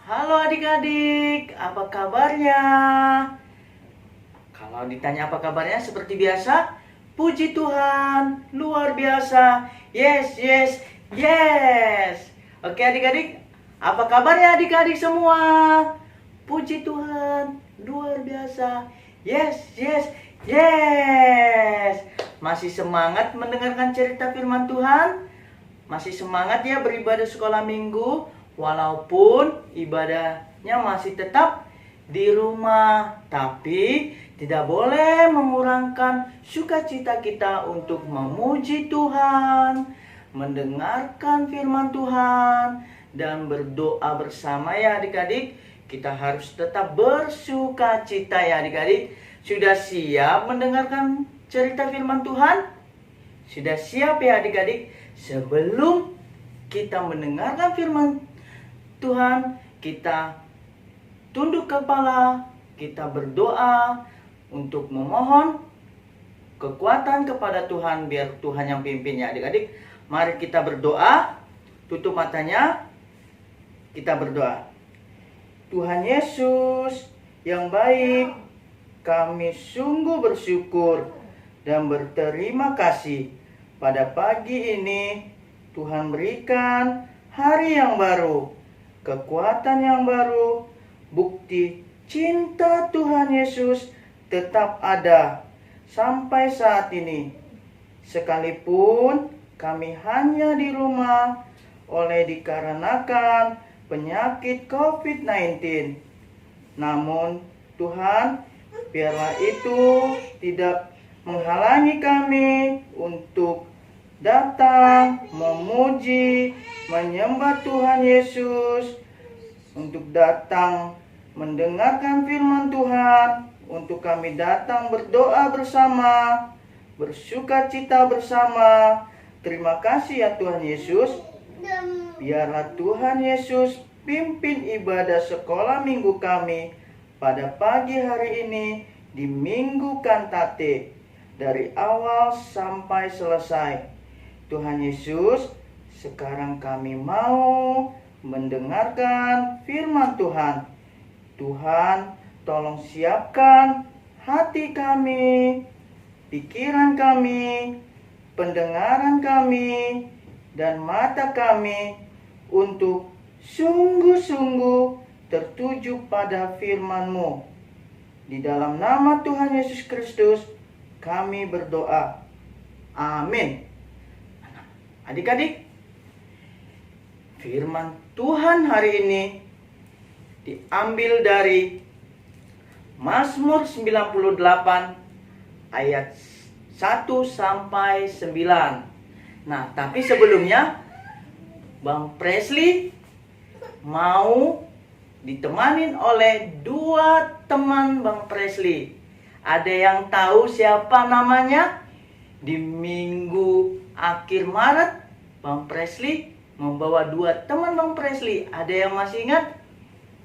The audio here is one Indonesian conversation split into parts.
Halo adik-adik, apa kabarnya? Kalau ditanya apa kabarnya seperti biasa, puji Tuhan, luar biasa. Yes, yes, yes. Oke adik-adik, apa kabarnya adik-adik semua? Puji Tuhan, luar biasa. Yes, yes, yes. Masih semangat mendengarkan cerita firman Tuhan? Masih semangat ya beribadah sekolah minggu? Walaupun ibadahnya masih tetap di rumah, tapi tidak boleh mengurangkan sukacita kita untuk memuji Tuhan, mendengarkan firman Tuhan, dan berdoa bersama ya adik-adik. Kita harus tetap bersukacita ya adik-adik. Sudah siap mendengarkan cerita firman Tuhan? Sudah siap ya adik-adik? Sebelum kita mendengarkan firman Tuhan, kita tunduk kepala, kita berdoa untuk memohon kekuatan kepada Tuhan, biar Tuhan yang pimpinnya adik-adik. Mari kita berdoa, tutup matanya, kita berdoa. Tuhan Yesus yang baik, kami sungguh bersyukur dan berterima kasih pada pagi ini. Tuhan berikan hari yang baru, kekuatan yang baru, bukti cinta Tuhan Yesus tetap ada sampai saat ini. Sekalipun kami hanya di rumah oleh dikarenakan penyakit COVID-19. Namun Tuhan, biarlah itu tidak menghalangi kami untuk datang, memuji, menyembah Tuhan Yesus, untuk datang mendengarkan firman Tuhan, untuk kami datang berdoa bersama, bersukacita bersama. Terima kasih ya Tuhan Yesus. Biarlah Tuhan Yesus pimpin ibadah sekolah minggu kami pada pagi hari ini di Minggu Kantate, dari awal sampai selesai. Tuhan Yesus, sekarang kami mau mendengarkan firman Tuhan. Tuhan, tolong siapkan hati kami, pikiran kami, pendengaran kami, dan mata kami untuk sungguh-sungguh tertuju pada firman-Mu. Di dalam nama Tuhan Yesus Kristus kami berdoa. Amin. Adik-adik, firman Tuhan hari ini diambil dari Mazmur 98 ayat 1 sampai 9. Nah, tapi sebelumnya Bang Presley mau ditemanin oleh dua teman Bang Presley. Ada yang tahu siapa namanya? Di minggu akhir Maret, Bang Presley membawa dua teman Bang Presley. Ada yang masih ingat?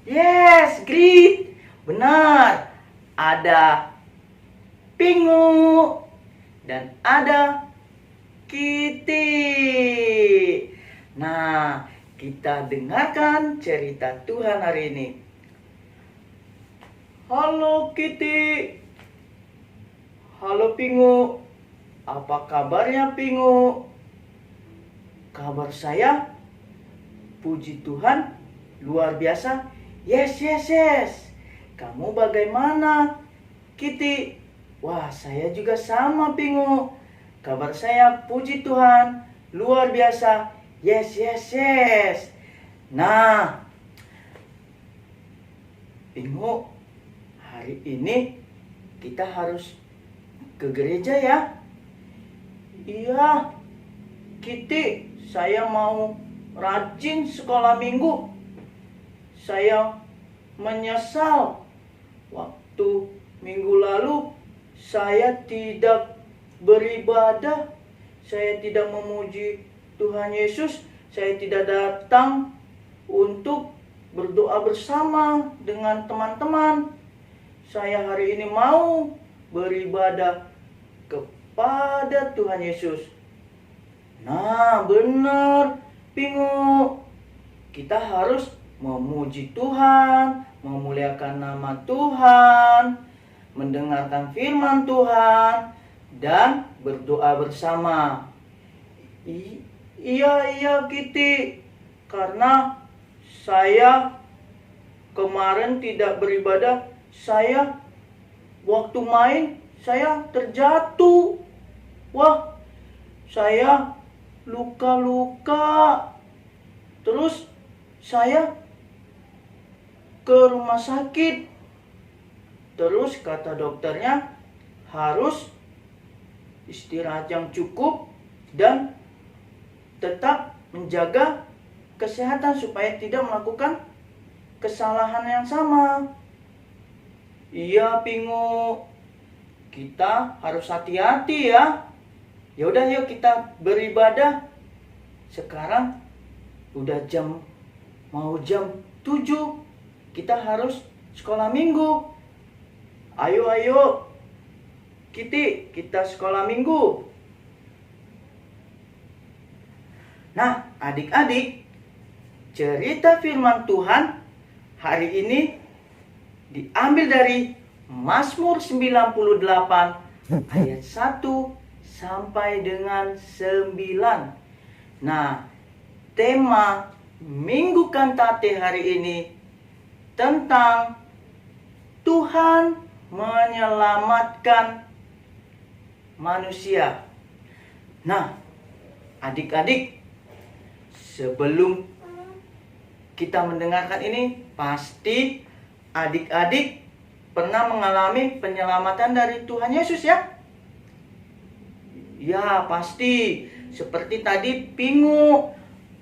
Yes, great. Benar. Ada Pingu dan ada Kitty. Nah, kita dengarkan cerita Tuhan hari ini. Halo Kitty. Halo Pingu. Apa kabarnya Pingu? Kabar saya, puji Tuhan, luar biasa. Yes, yes, yes. Kamu bagaimana Kitty? Wah, saya juga sama Pingu. Kabar saya, puji Tuhan, luar biasa. Yes, yes, yes. Nah, Pingu, hari ini kita harus ke gereja ya. Iya, Kitty, saya mau rajin sekolah minggu. Saya menyesal waktu minggu lalu saya tidak beribadah, saya tidak memuji Tuhan Yesus, saya tidak datang untuk berdoa bersama dengan teman-teman. Saya hari ini mau beribadah kepada Tuhan Yesus. Nah, benar, Pingu. Kita harus memuji Tuhan, memuliakan nama Tuhan, mendengarkan firman Tuhan, dan berdoa bersama. Iya Kitty, karena saya kemarin tidak beribadah, saya waktu main saya terjatuh. Wah, saya luka-luka. Terus saya ke rumah sakit. Terus kata dokternya harus istirahat yang cukup dan tetap menjaga kesehatan supaya tidak melakukan kesalahan yang sama. Iya, Pingu. Kita harus hati-hati ya. Ya udah, yuk kita beribadah. Sekarang udah mau jam 7. Kita harus sekolah minggu. Ayo Kitty, kita sekolah minggu. Nah, adik-adik, cerita firman Tuhan hari ini diambil dari Mazmur 98 ayat 1 sampai dengan 9. Nah, tema Minggu Kantate hari ini tentang Tuhan menyelamatkan manusia. Nah, adik-adik, sebelum kita mendengarkan ini, pasti adik-adik pernah mengalami penyelamatan dari Tuhan Yesus ya? Ya, pasti. Seperti tadi Pingu,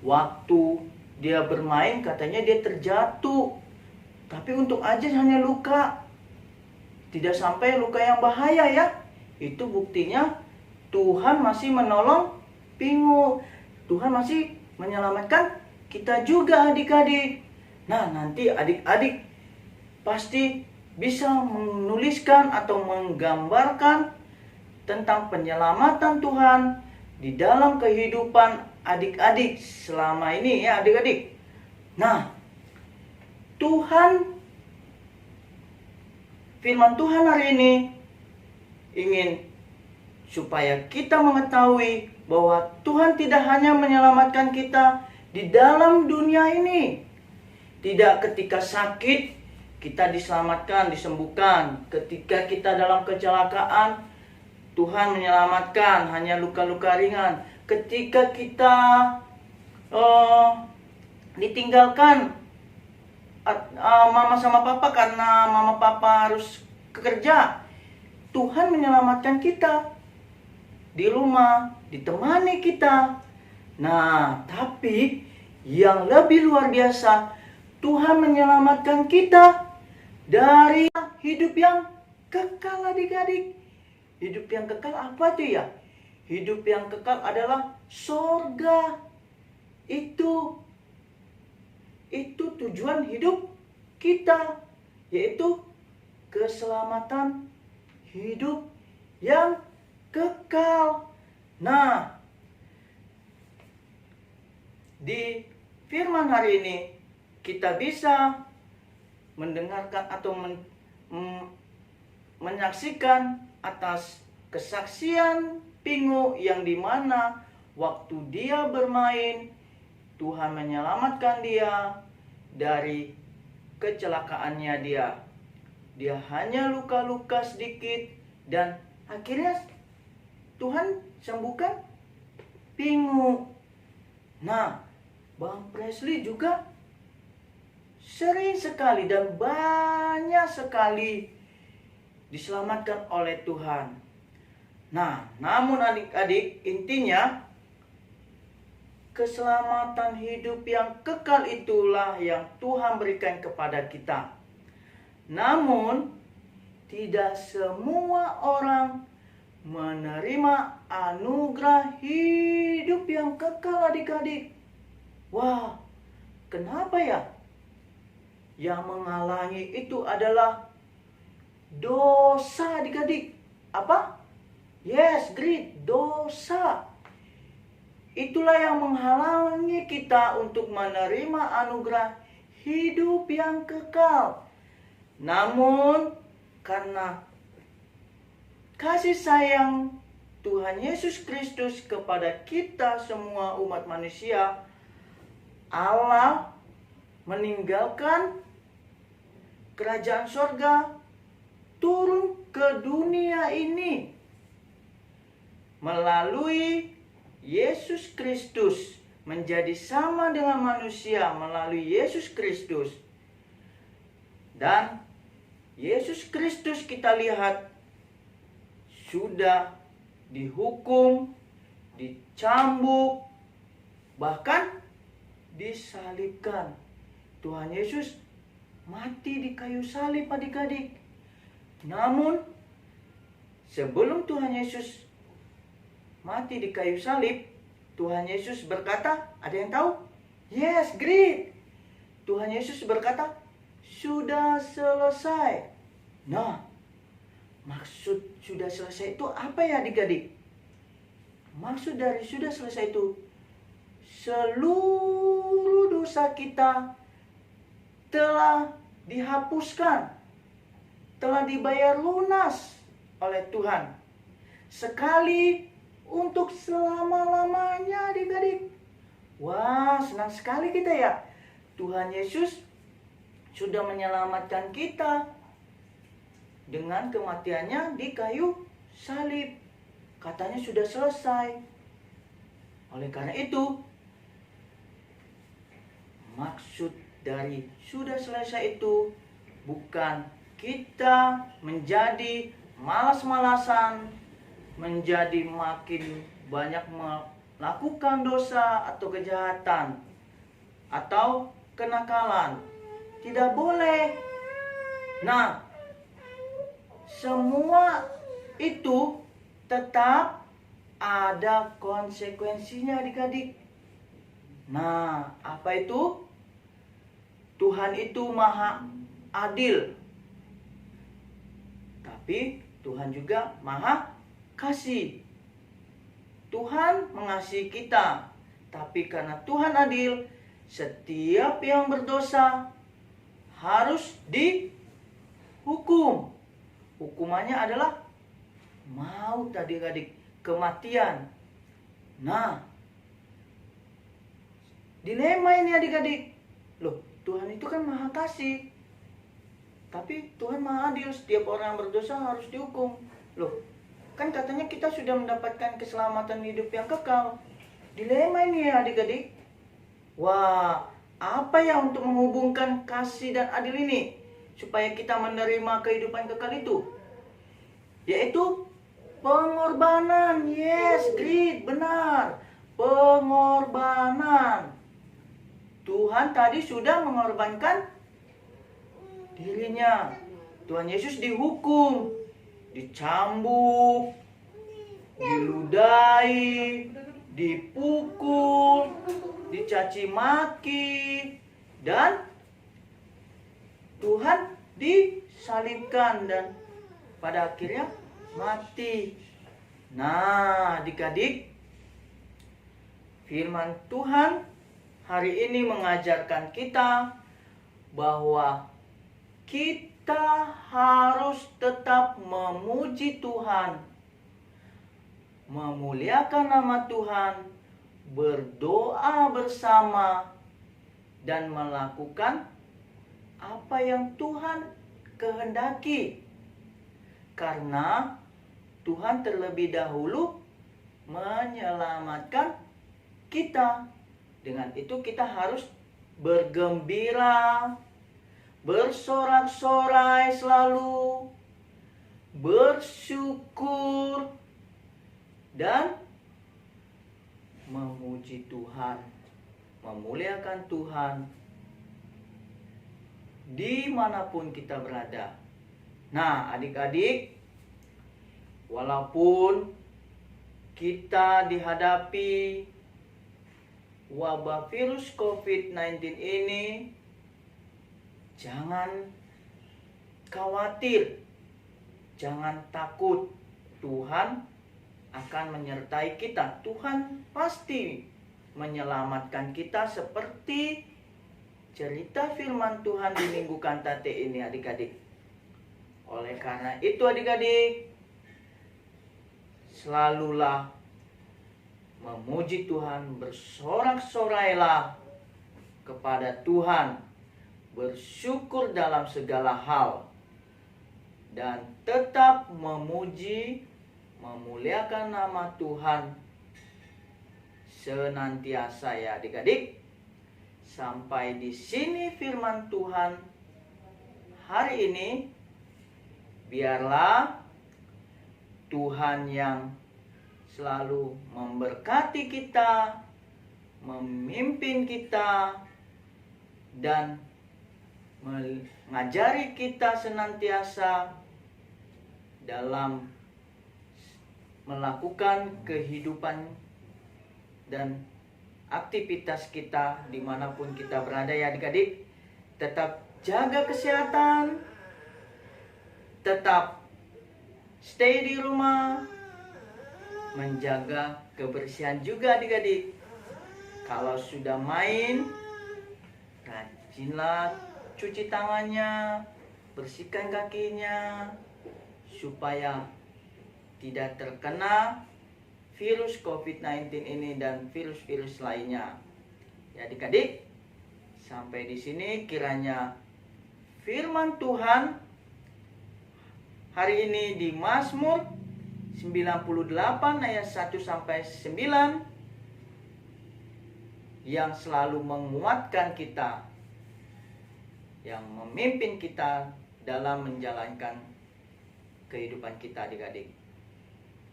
waktu dia bermain katanya dia terjatuh. Tapi untung aja hanya luka. Tidak sampai luka yang bahaya ya. Itu buktinya Tuhan masih menolong Pingu. Tuhan masih menyelamatkan kita juga adik-adik. Nah, nanti adik-adik pasti bisa menuliskan atau menggambarkan tentang penyelamatan Tuhan di dalam kehidupan adik-adik selama ini ya adik-adik. Nah, firman Tuhan hari ini ingin supaya kita mengetahui bahwa Tuhan tidak hanya menyelamatkan kita di dalam dunia ini. Tidak ketika sakit kita diselamatkan, disembuhkan. Ketika kita dalam kecelakaan, Tuhan menyelamatkan, hanya luka-luka ringan. Ketika kita ditinggalkan mama sama papa karena mama papa harus kerja, Tuhan menyelamatkan kita di rumah, ditemani kita. Nah, tapi yang lebih luar biasa, Tuhan menyelamatkan kita dari hidup yang kekal adik-adik. Hidup yang kekal apa itu ya? Hidup yang kekal adalah sorga. Itu tujuan hidup kita, yaitu keselamatan hidup yang kekal. Nah, di firman hari ini kita bisa mendengarkan atau menyaksikan atas kesaksian Pingu yang dimana waktu dia bermain Tuhan menyelamatkan dia dari kecelakaannya dia. Dia hanya luka-luka sedikit dan akhirnya Tuhan sembuhkan Pingu. Nah, Bang Presley juga sering sekali dan banyak sekali diselamatkan oleh Tuhan. Nah, namun adik-adik, intinya keselamatan hidup yang kekal itulah yang Tuhan berikan kepada kita. Namun, tidak semua orang menerima anugerah hidup yang kekal adik-adik. Wah, kenapa ya? Yang menghalangi itu adalah dosa adik-adik. Apa? Yes, great, dosa. Itulah yang menghalangi kita untuk menerima anugerah hidup yang kekal. Namun karena kasih sayang Tuhan Yesus Kristus kepada kita semua umat manusia, Allah meninggalkan kerajaan sorga, turun ke dunia ini melalui Yesus Kristus, menjadi sama dengan manusia melalui Yesus Kristus. Dan Yesus Kristus kita lihat sudah dihukum, dicambuk, bahkan disalibkan. Tuhan Yesus mati di kayu salib adik-adik. Namun sebelum Tuhan Yesus mati di kayu salib, Tuhan Yesus berkata, ada yang tahu? Yes, great. Tuhan Yesus berkata, sudah selesai. Nah, maksud sudah selesai itu apa ya adik-adik? Maksud dari sudah selesai itu, seluruh dosa kita telah dihapuskan, telah dibayar lunas oleh Tuhan. Sekali untuk selama-lamanya adik-adik. Wah, senang sekali kita ya. Tuhan Yesus sudah menyelamatkan kita dengan kematiannya di kayu salib. Katanya sudah selesai. Oleh karena itu, maksud dari sudah selesai itu bukan kita menjadi malas-malasan, menjadi makin banyak melakukan dosa atau kejahatan atau kenakalan. Tidak boleh. Nah, semua itu tetap ada konsekuensinya adik-adik. Nah, apa itu? Tuhan itu maha adil. Tapi Tuhan juga maha kasih. Tuhan mengasihi kita. Tapi karena Tuhan adil, setiap yang berdosa harus dihukum. Hukumannya adalah maut adik-adik, kematian. Nah, dilema ini adik-adik. Loh, Tuhan itu kan maha kasih. Tapi Tuhan maha adil, setiap orang yang berdosa harus dihukum. Loh, kan katanya kita sudah mendapatkan keselamatan hidup yang kekal. Dilema ini ya adik-adik. Wah, apa ya untuk menghubungkan kasih dan adil ini supaya kita menerima kehidupan kekal itu? Yaitu pengorbanan. Yes, great, benar. Pengorbanan. Tuhan tadi sudah mengorbankan dirinya. Tuhan Yesus dihukum, dicambuk, diludahi, dipukul, dicaci maki, dan Tuhan disalibkan dan pada akhirnya mati. Nah, adik-adik, firman Tuhan hari ini mengajarkan kita bahwa kita harus tetap memuji Tuhan, memuliakan nama Tuhan, berdoa bersama, dan melakukan apa yang Tuhan kehendaki. Karena Tuhan terlebih dahulu menyelamatkan kita. Dengan itu kita harus bergembira, bersorak-sorai selalu, bersyukur, dan memuji Tuhan, memuliakan Tuhan dimanapun kita berada. Nah, adik-adik, walaupun kita dihadapi wabah virus COVID-19 ini, jangan khawatir, jangan takut. Tuhan akan menyertai kita. Tuhan pasti menyelamatkan kita seperti cerita firman Tuhan di Minggu Kantate ini adik-adik. Oleh karena itu adik-adik, selalulah memuji Tuhan, bersorak-sorailah kepada Tuhan, bersyukur dalam segala hal, dan tetap memuji, memuliakan nama Tuhan senantiasa ya adik-adik. Sampai di sini firman Tuhan hari ini. Biarlah Tuhan yang selalu memberkati kita, memimpin kita, dan mengajari kita senantiasa dalam melakukan kehidupan dan aktivitas kita dimanapun kita berada ya adik-adik. Tetap jaga kesehatan, tetap stay di rumah, menjaga kebersihan juga adik-adik. Kalau sudah main, rajinlah cuci tangannya, bersihkan kakinya, supaya tidak terkena virus COVID-19 ini dan virus-virus lainnya. Ya adik-adik, sampai di sini kiranya firman Tuhan hari ini di Mazmur 98 ayat 1 sampai 9 yang selalu menguatkan kita, yang memimpin kita dalam menjalankan kehidupan kita adik-adik.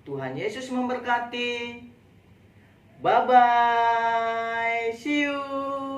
Tuhan Yesus memberkati. Bye bye. See you.